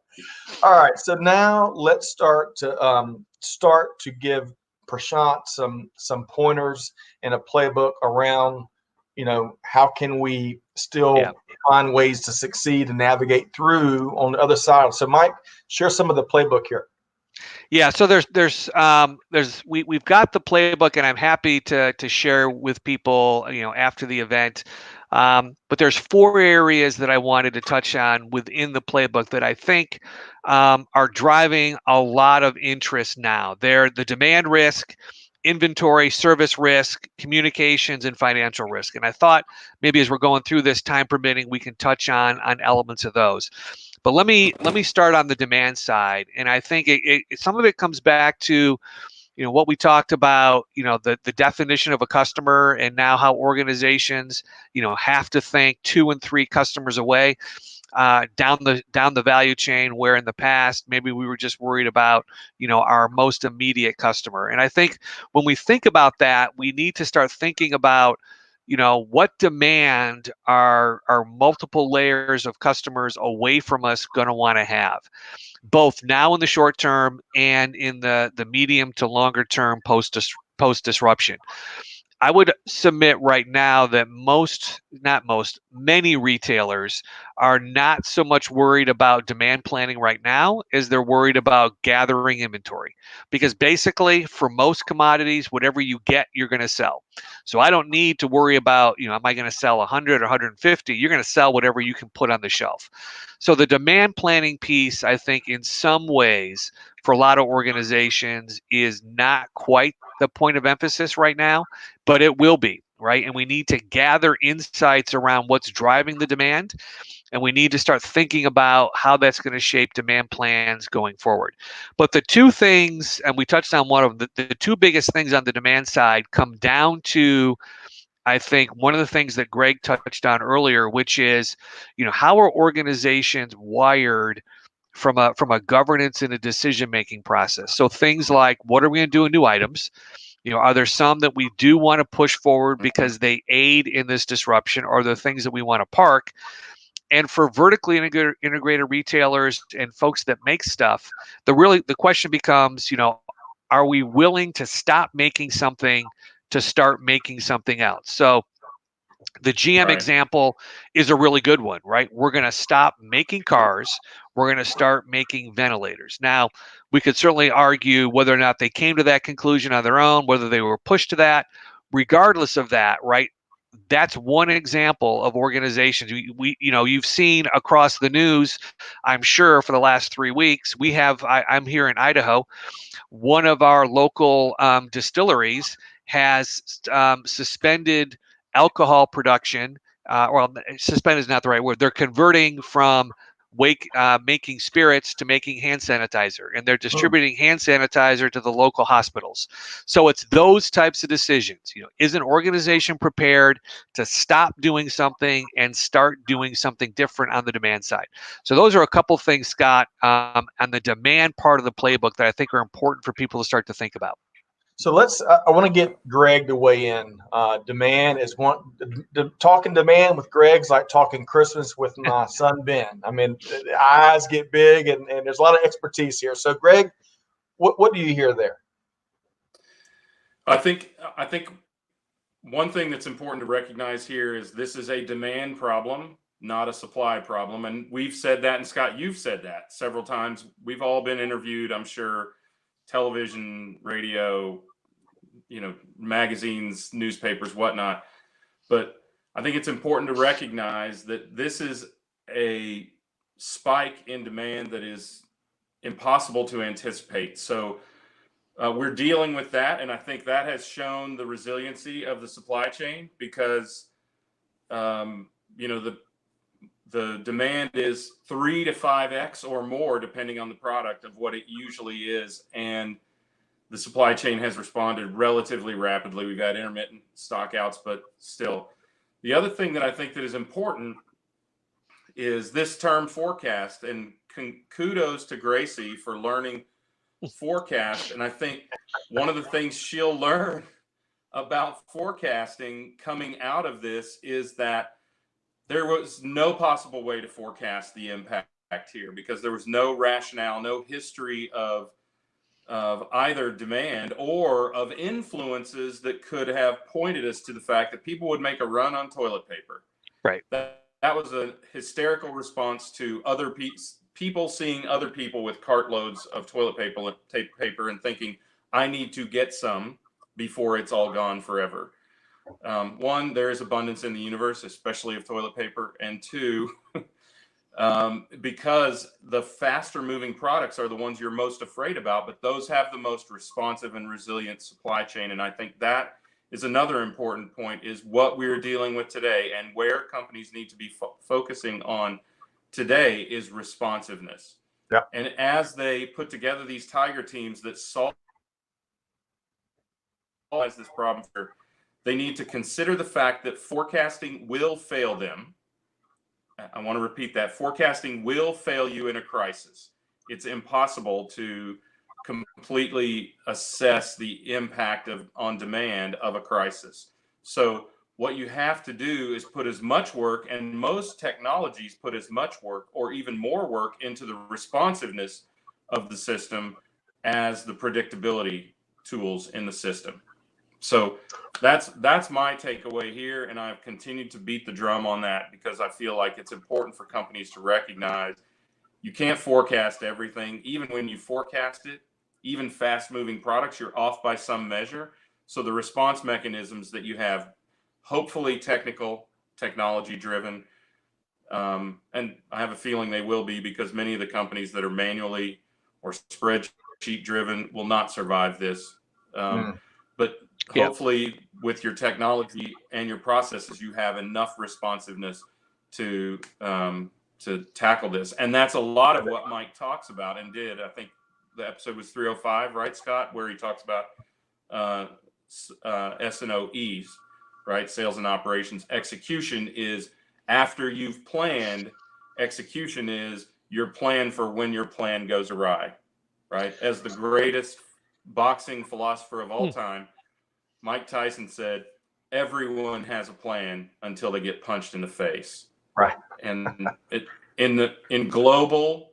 All right. So now let's start to give Prashant some pointers and a playbook around, you know, how can we still find ways to succeed and navigate through on the other side. So Mike, share some of the playbook here. Yeah, so we've got the playbook, and I'm happy to share with people, you know, after the event. But there's 4 areas that I wanted to touch on within the playbook that I think are driving a lot of interest now. They're the demand risk, inventory, service risk, communications, and financial risk. And I thought maybe as we're going through this, time permitting, we can touch on elements of those. But let me start on the demand side, and I think some of it comes back to, you know, what we talked about, you know, the definition of a customer, and now how organizations, you know, have to think 2 and 3 customers away down the value chain, where in the past maybe we were just worried about, you know, our most immediate customer. And I think when we think about that, we need to start thinking about, you know, what demand are multiple layers of customers away from us going to want to have, both now in the short term and in the medium to longer term post disruption. I would submit right now that many retailers are not so much worried about demand planning right now as they're worried about gathering inventory. Because basically, for most commodities, whatever you get, you're going to sell. So I don't need to worry about, you know, am I going to sell 100 or 150? You're going to sell whatever you can put on the shelf. So the demand planning piece, I think, in some ways, for a lot of organizations, is not quite the point of emphasis right now, but it will be, right? And we need to gather insights around what's driving the demand, and we need to start thinking about how that's going to shape demand plans going forward. But the 2 things, and we touched on one of them, the 2 biggest things on the demand side come down to, I think, one of the things that Greg touched on earlier, which is, you know, how are organizations wired from a governance and a decision-making process? So things like, what are we going to do with new items? You know, are there some that we do want to push forward because they aid in this disruption, or are there things that we want to park? And for vertically integrated retailers and folks that make stuff, the question becomes, you know, are we willing to stop making something to start making something else? So the GM example is a really good one, right? We're going to stop making cars. We're going to start making ventilators. Now, we could certainly argue whether or not they came to that conclusion on their own, whether they were pushed to that. Regardless of that, right? That's one example of organizations. We you know, you've seen across the news, I'm sure, for the last 3 weeks, we have, I'm here in Idaho, one of our local distilleries has suspended alcohol production. Well, suspended is not the right word. They're converting from making spirits to making hand sanitizer, and they're distributing hand sanitizer to the local hospitals. So it's those types of decisions. You know, is an organization prepared to stop doing something and start doing something different on the demand side? So those are a couple things, Scott, on the demand part of the playbook that I think are important for people to start to think about. So I want to get Greg to weigh in. Demand is talking demand with Greg's like talking Christmas with my son, Ben. I mean, the eyes get big, and there's a lot of expertise here. So Greg, what do you hear there? I think one thing that's important to recognize here is this is a demand problem, not a supply problem. And we've said that, and Scott, you've said that several times. We've all been interviewed, I'm sure, television, radio, magazines, newspapers, whatnot. But I think it's important to recognize that this is a spike in demand that is impossible to anticipate. So we're dealing with that, and I think that has shown the resiliency of the supply chain because the demand is 3 to 5x or more depending on the product of what it usually is, and the supply chain has responded relatively rapidly. We've had intermittent stockouts, but still. The other thing that I think that is important is this term forecast, and kudos to Gracie for learning forecast. And I think one of the things she'll learn about forecasting coming out of this is that there was no possible way to forecast the impact here because there was no rationale, no history of either demand or of influences that could have pointed us to the fact that people would make a run on toilet paper. Right. That was a hysterical response to other people seeing other people with cartloads of toilet paper and thinking, I need to get some before it's all gone forever. One, there is abundance in the universe, especially of toilet paper. And two, because the faster moving products are the ones you're most afraid about, but those have the most responsive and resilient supply chain. And I think that is another important point, is what we're dealing with today and where companies need to be focusing on today is responsiveness. Yeah. And as they put together these tiger teams that solve this problem, they need to consider the fact that forecasting will fail them. I want to repeat that. Forecasting will fail you in a crisis. It's impossible to completely assess the impact on demand of a crisis. So what you have to do is put as much work, and most technologies put as much work or even more work into the responsiveness of the system as the predictability tools in the system. So that's my takeaway here, and I've continued to beat the drum on that because I feel like it's important for companies to recognize you can't forecast everything. Even when you forecast it, even fast-moving products, you're off by some measure. So the response mechanisms that you have, hopefully technology-driven, and I have a feeling they will be because many of the companies that are manually or spreadsheet-driven will not survive this. But hopefully with your technology and your processes, you have enough responsiveness to tackle this. And that's a lot of what Mike talks about and did. I think the episode was 305, right, Scott, where he talks about S&OEs, right? Sales and operations. Execution is after you've planned. Execution is your plan for when your plan goes awry, right? As the greatest boxing philosopher of all time, Mike Tyson said, everyone has a plan until they get punched in the face. Right. And in global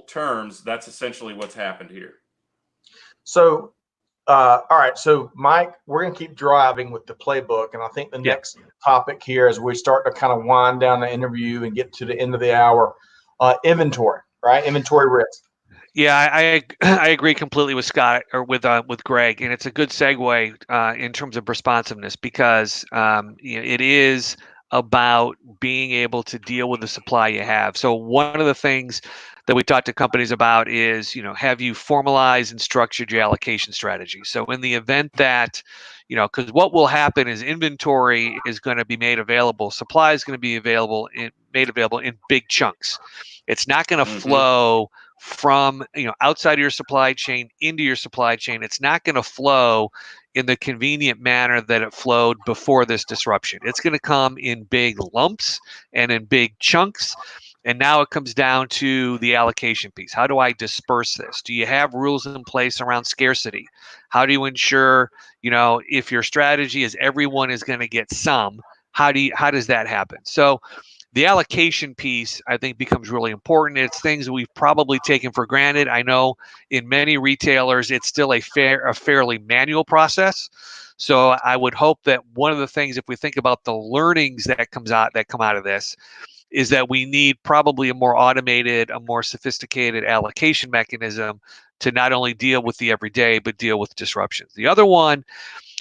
terms, that's essentially what's happened here. So, all right. So, Mike, we're going to keep driving with the playbook. And I think the next topic here, as we start to kind of wind down the interview and get to the end of the hour, inventory, right? Inventory risk. Yeah, I agree completely with Scott or with Greg, and it's a good segue in terms of responsiveness because it is about being able to deal with the supply you have. So one of the things that we talk to companies about is, have you formalized and structured your allocation strategy? So in the event that, because what will happen is inventory is going to be made available, supply is going to be made available in big chunks. It's not going to flow from outside of your supply chain into your supply chain. It's not going to flow in the convenient manner that it flowed before this disruption. It's going to come in big lumps and in big chunks. And now it comes down to the allocation piece. How do I disperse this? Do you have rules in place around scarcity? How do you ensure, if your strategy is everyone is going to get some, how does that happen? So the allocation piece, I think, becomes really important. It's things that we've probably taken for granted. I know in many retailers, it's still a fairly manual process. So I would hope that one of the things, if we think about the learnings that come out of this, is that we need probably a more automated, a more sophisticated allocation mechanism to not only deal with the everyday, but deal with disruptions. The other one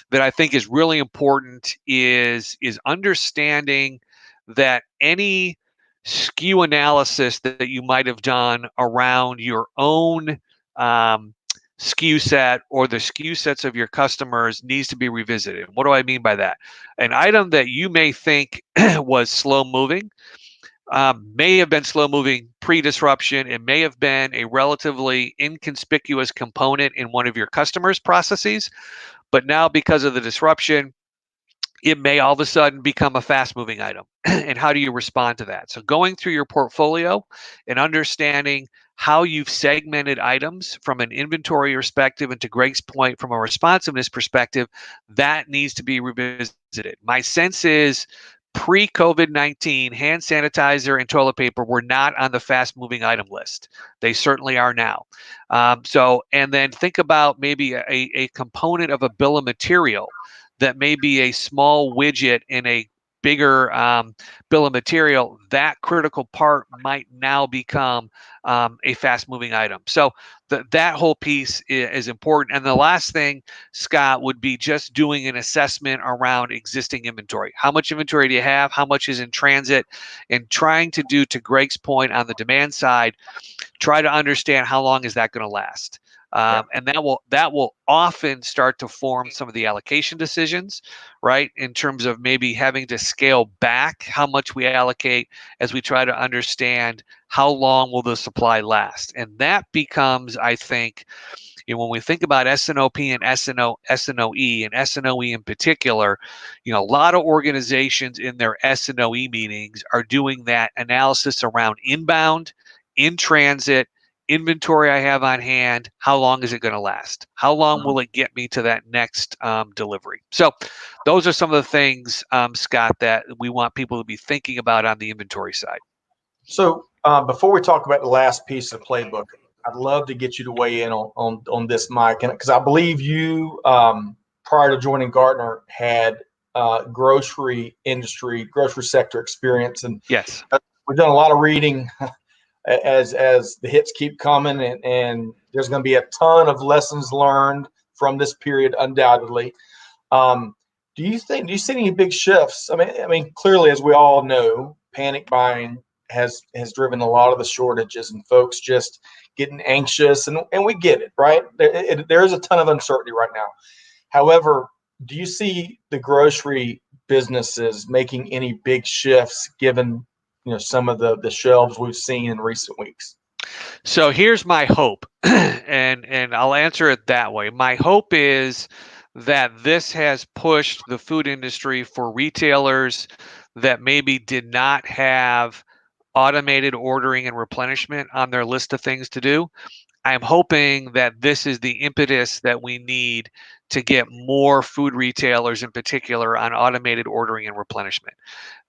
that I think is really important is understanding that any SKU analysis that you might have done around your own SKU set or the SKU sets of your customers needs to be revisited. What do I mean by that? An item that you may think was slow moving may have been slow moving pre-disruption. It may have been a relatively inconspicuous component in one of your customers' processes, but now because of the disruption, it may all of a sudden become a fast moving item. And how do you respond to that? So going through your portfolio and understanding how you've segmented items from an inventory perspective, and to Greg's point, from a responsiveness perspective, that needs to be revisited. My sense is pre-COVID-19, hand sanitizer and toilet paper were not on the fast moving item list. They certainly are now. And then think about maybe a component of a bill of material that may be a small widget in a bigger bill of material. That critical part might now become a fast moving item. So that whole piece is important. And the last thing, Scott, would be just doing an assessment around existing inventory. How much inventory do you have? How much is in transit? And trying to do, to Greg's point on the demand side, try to understand how long is that going to last. And that will often start to form some of the allocation decisions, right? In terms of maybe having to scale back how much we allocate as we try to understand how long will the supply last. And that becomes, I think, when we think about S&OP and SNOE and SNOE in particular, a lot of organizations in their SNOE meetings are doing that analysis around inbound, in transit, inventory I have on hand, how long is it going to last? How long will it get me to that next delivery? So those are some of the things, Scott, that we want people to be thinking about on the inventory side. So before we talk about the last piece of the playbook, I'd love to get you to weigh in on this, Mike, because I believe you, prior to joining Gartner, had grocery sector experience. And yes, we've done a lot of reading as the hits keep coming, and there's going to be a ton of lessons learned from this period, undoubtedly. Do you see any big shifts? I mean, clearly, as we all know, panic buying has driven a lot of the shortages and folks just getting anxious, and we get it, right? There is a ton of uncertainty right now. However, do you see the grocery businesses making any big shifts given some of the shelves we've seen in recent weeks? So here's my hope, and I'll answer it that way. My hope is that this has pushed the food industry for retailers that maybe did not have automated ordering and replenishment on their list of things to do. I'm hoping that this is the impetus that we need to get more food retailers in particular on automated ordering and replenishment.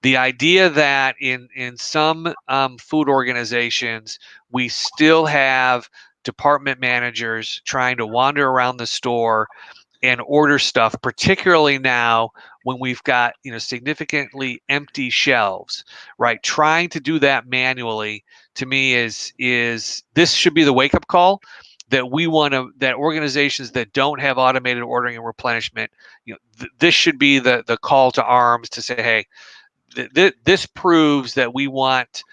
The idea that in some food organizations, we still have department managers trying to wander around the store and order stuff, particularly now when we've got significantly empty shelves, right? Trying to do that manually, to me, is this should be the wake-up call that we want to, that organizations that don't have automated ordering and replenishment, this should be the call to arms to say, hey, this proves that we want,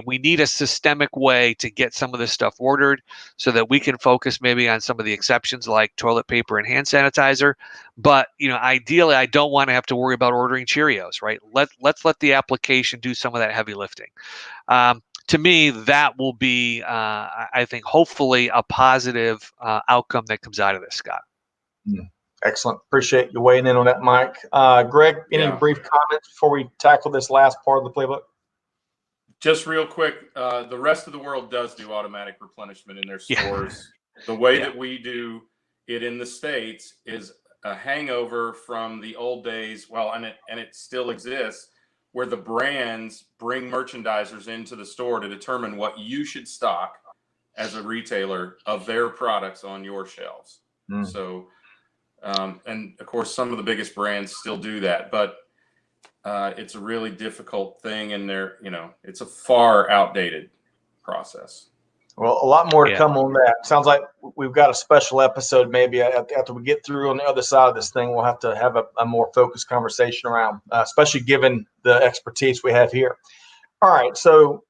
we need a systemic way to get some of this stuff ordered so that we can focus maybe on some of the exceptions like toilet paper and hand sanitizer. But, ideally, I don't want to have to worry about ordering Cheerios, right? Let's let the application do some of that heavy lifting. To me, that will be, I think, hopefully a positive outcome that comes out of this, Scott. Excellent. Appreciate you weighing in on that, Mike. Greg, any brief comments before we tackle this last part of the playbook? Just real quick, the rest of the world does do automatic replenishment in their stores. The way that we do it in the States is a hangover from the old days. Well, and it still exists, where the brands bring merchandisers into the store to determine what you should stock as a retailer of their products on your shelves. So, and of course, some of the biggest brands still do that. But it's a really difficult thing, and it's a far outdated process. Well, a lot more to come on that. Sounds like we've got a special episode maybe after we get through on the other side of this thing. We'll have to have a more focused conversation around, especially given the expertise we have here. All right. So,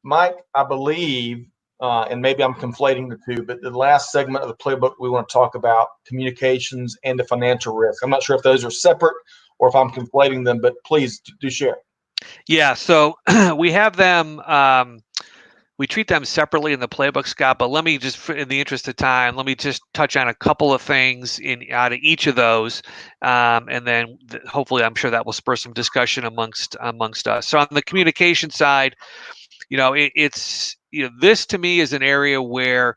Mike, I believe, and maybe I'm conflating the two, but the last segment of the playbook, we want to talk about communications and the financial risk. I'm not sure if those are separate or if I'm conflating them, but please do share. Yeah. So we have them. We treat them separately in the playbook, Scott, but let me just, in the interest of time, let me just touch on a couple of things out of each of those, and then hopefully I'm sure that will spur some discussion amongst us. So on the communication side, this to me is an area where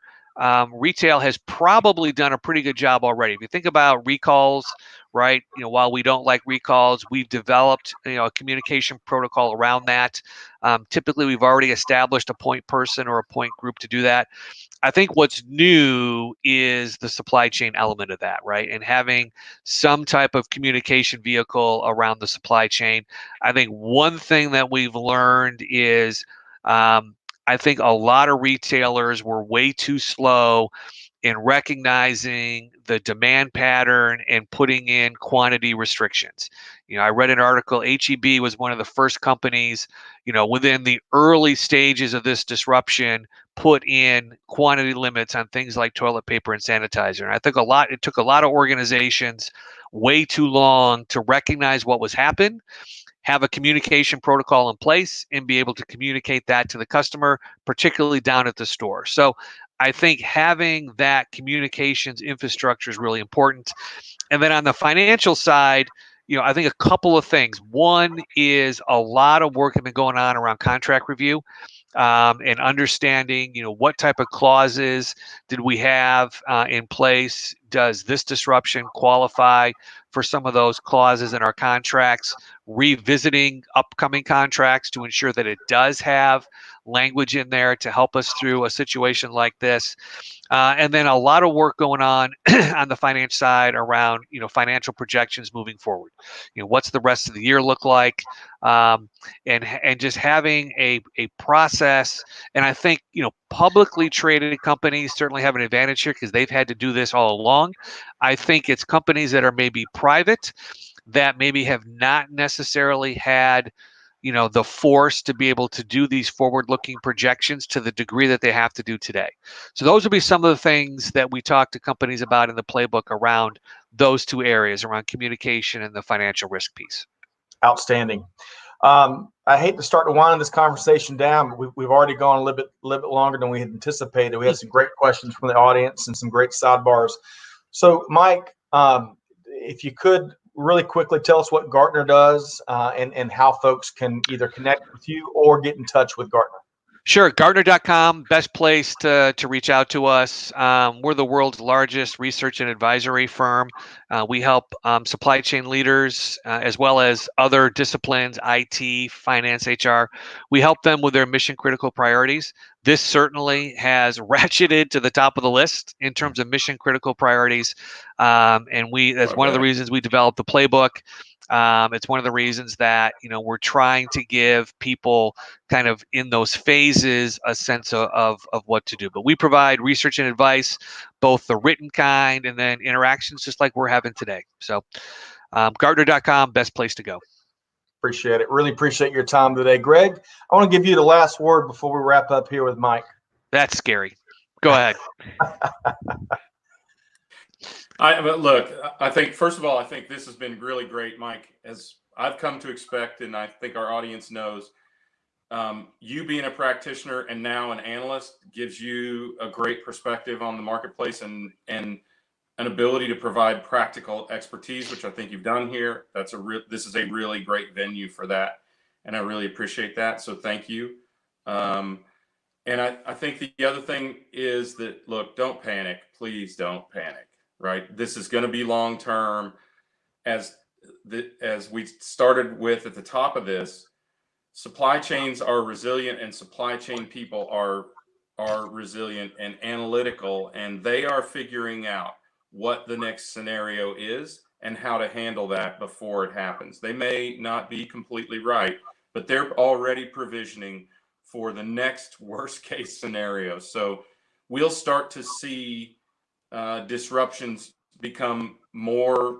retail has probably done a pretty good job already. If you think about recalls, right? While we don't like recalls, we've developed a communication protocol around that. Typically, we've already established a point person or a point group to do that. I think what's new is the supply chain element of that, right? And having some type of communication vehicle around the supply chain. I think one thing that we've learned is I think a lot of retailers were way too slow in recognizing the demand pattern and putting in quantity restrictions. I read an article, HEB was one of the first companies, within the early stages of this disruption, put in quantity limits on things like toilet paper and sanitizer. And I think it took a lot of organizations way too long to recognize what was happening, have a communication protocol in place, and be able to communicate that to the customer, particularly down at the store. So I think having that communications infrastructure is really important. And then on the financial side, I think a couple of things. One is a lot of work has been going on around contract review. And understanding, what type of clauses did we have in place? Does this disruption qualify for some of those clauses in our contracts? Revisiting upcoming contracts to ensure that it does have language in there to help us through a situation like this. And then a lot of work going on on the finance side around, financial projections moving forward. What's the rest of the year look like? And just having a process. And I think, publicly traded companies certainly have an advantage here because they've had to do this all along. I think it's companies that are maybe private that maybe have not necessarily had the force to be able to do these forward-looking projections to the degree that they have to do today. So those would be some of the things that we talk to companies about in the playbook around those two areas, around communication and the financial risk piece. Outstanding. I hate to start to wind this conversation down, but we've already gone a little bit longer than we had anticipated. We had some great questions from the audience and some great sidebars. So, Mike, if you could really quickly tell us what Gartner does and how folks can either connect with you or get in touch with Gartner. Sure. Gartner.com, best place to reach out to us. We're the world's largest research and advisory firm. We help supply chain leaders as well as other disciplines, IT, finance, HR. We help them with their mission critical priorities. This certainly has ratcheted to the top of the list in terms of mission critical priorities. And that's one of the reasons we developed the playbook. It's one of the reasons that we're trying to give people kind of in those phases a sense of what to do. But we provide research and advice, both the written kind and then interactions just like we're having today. So Gartner.com, best place to go. Appreciate it. Really appreciate your time today. Greg, I want to give you the last word before we wrap up here with Mike. That's scary. Go ahead. Look, I think, first of all, I think this has been really great, Mike, as I've come to expect, and I think our audience knows, you being a practitioner and now an analyst gives you a great perspective on the marketplace and an ability to provide practical expertise, which I think you've done here. This is a really great venue for that, and I really appreciate that. So thank you. And I think the other thing is that, look, don't panic. Please don't panic. Right. This is going to be long term. As we started with at the top of this, supply chains are resilient and supply chain people are resilient and analytical, and they are figuring out what the next scenario is. and how to handle that before it happens. They may not be completely right, but they're already provisioning for the next worst case scenario. So we'll start to see disruptions become more,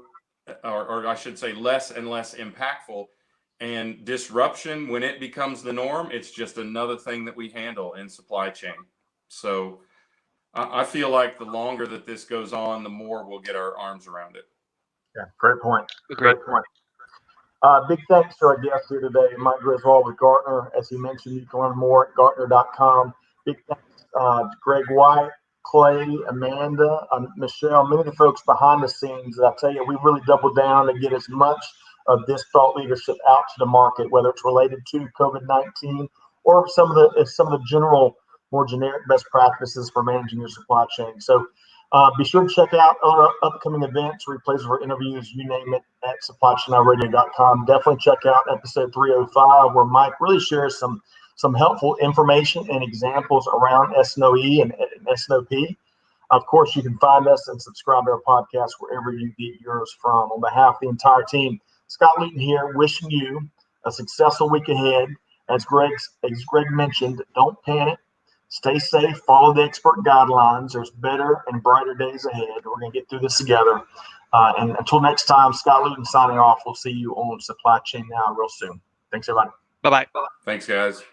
or I should say less and less impactful. And disruption, when it becomes the norm, it's just another thing that we handle in supply chain. So I feel like the longer that this goes on, the more we'll get our arms around it. Yeah, great point. Agreed. Great point. Big thanks to our guest here today, Mike Griswold with Gartner. As he mentioned, you can learn more at Gartner.com. Big thanks to Greg White, Clay, Amanda, Michelle, many of the folks behind the scenes. I tell you, we really doubled down to get as much of this thought leadership out to the market, whether it's related to COVID-19 or some of the general, more generic best practices for managing your supply chain. So be sure to check out other upcoming events, replays of our interviews, you name it, at supplychainradio.com. Definitely check out episode 305, where Mike really shares some helpful information and examples around S&OE and S&OP. Of course, you can find us and subscribe to our podcast wherever you get yours from. On behalf of the entire team, Scott Luton here, wishing you a successful week ahead. As Greg mentioned, don't panic. Stay safe, follow the expert guidelines. There's better and brighter days ahead. We're going to get through this together. And until next time, Scott Luton signing off. We'll see you on Supply Chain Now real soon. Thanks, everybody. Bye-bye. Thanks, guys.